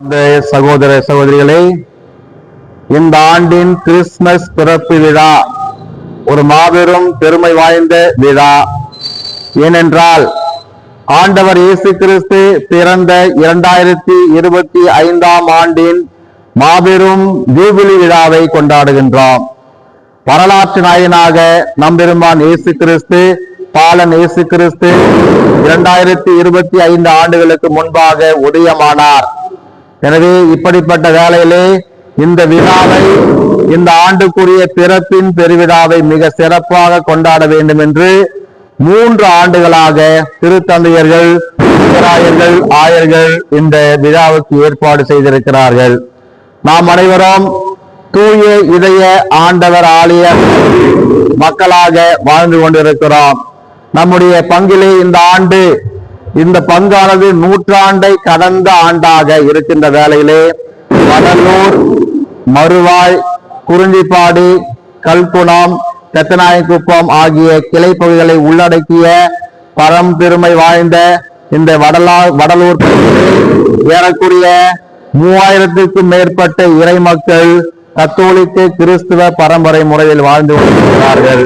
இந்த சகோதர சகோதரிகளே, இந்த ஆண்டின் கிறிஸ்துமஸ் பிறப்பு விழா ஒரு மாபெரும் பெருமை வாய்ந்த விழா. ஏனென்றால் ஆண்டவர் இயேசு கிறிஸ்து பிறந்த 2025ஆம் ஆண்டின் மாபெரும் ஜூபிலி விழாவை கொண்டாடுகின்றோம். வரலாற்று நாயனாக நம்பெருமான் இயேசு கிறிஸ்து, பாலன் இயேசு கிறிஸ்து 2025 ஆண்டுகளுக்கு முன்பாக உதயமானார். எனவே இப்படிப்பட்ட வேளையிலே இந்த விழாவை, இந்த ஆண்டுக்குரிய பிறப்பின் பெருவிழாவை மிக சிறப்பாக கொண்டாட வேண்டும் என்று 3 ஆண்டுகளாக திருத்தந்தையர்கள், பேராயர்கள், ஆயர்கள் இந்த விழாவுக்கு ஏற்பாடு செய்திருக்கிறார்கள். நாம் அனைவரும் தூய இதய ஆண்டவர் ஆலய மக்களாக வாழ்ந்து கொண்டிருக்கிறோம். நம்முடைய பங்கிலே இந்த ஆண்டு, இந்த பங்கானது 100 ஆண்டை கடந்த ஆண்டாக இருக்கின்ற வேளையிலே வடலூர், மறுவாய், குறிஞ்சிப்பாடி, கல்குணம், பெத்தநாயக்குப்பம் ஆகிய கிளை பகுதிகளை உள்ளடக்கிய பரம்பெருமை வாய்ந்த இந்த வடலூர் ஏறக்குரிய 3000க்கும் மேற்பட்ட இறை மக்கள் கத்தோலிக்க கிறிஸ்துவ பரம்பரை முறையில் வாழ்ந்து கொண்டிருக்கிறார்கள்.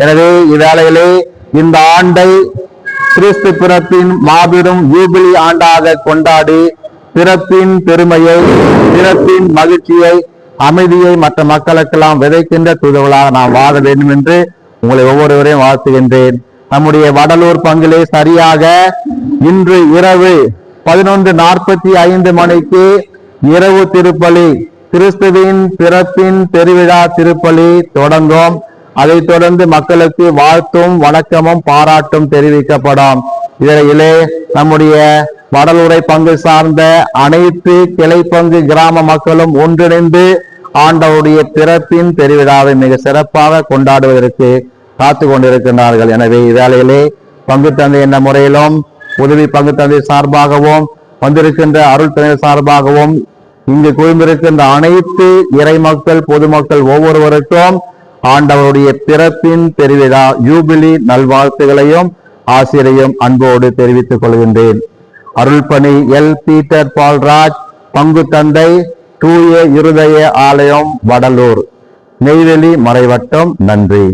எனவே இவ்வேளையிலே இந்த ஆண்டை கிறிஸ்து பிறப்பின் மாபெரும் ஜூபிலி ஆண்டாக கொண்டாடி பிறப்பின் பெருமையை, பிறப்பின் மகிழ்ச்சியை, அமைதியை மற்ற மக்களுக்கெல்லாம் விதைக்கின்ற தூதுவளாக நாம் வாழ வேண்டும் என்று உங்களை ஒவ்வொருவரையும் வாழ்த்துகின்றேன். நம்முடைய வடலூர் பங்கிலே சரியாக இன்று இரவு 11:45 மணிக்கு இரவு திருப்பலி, கிறிஸ்துவின் பிறப்பின் பெருவிழா திருப்பலி தொடங்கும். அதைத் தொடர்ந்து மக்களுக்கு வாழ்த்தும், வணக்கமும், பாராட்டும் தெரிவிக்கப்படும். இதிலே நம்முடைய வடலூரை பங்கு சார்ந்த அனைத்து கிளை பங்கு கிராம மக்களும் ஒன்றிணைந்து ஆண்டவருடைய பிறப்பின் பெருவிழாவை மிக சிறப்பாக கொண்டாடுவதற்கு காத்து கொண்டிருக்கின்றார்கள். எனவே இவ்வேளையிலே பங்கு தந்தை என்ற முறையிலும், உதவி பங்கு தந்தை சார்பாகவும், வந்திருக்கின்ற அருள் தந்தை சார்பாகவும், இங்கு குழுந்திருக்கின்ற அனைத்து இறை மக்கள், பொதுமக்கள் ஒவ்வொருவருக்கும் ஆண்டவருடைய பிறப்பின் பெருவிழா யூபிலி நல்வாழ்த்துகளையும் ஆசிரியையும் அன்போடு தெரிவித்துக் கொள்கின்றேன். அருள்பணி எல். பீட்டர் பால்ராஜ், பங்கு தந்தை, தூய இருதய ஆலயம், வடலூர், நெய்வேலி மறைவட்டம். நன்றி.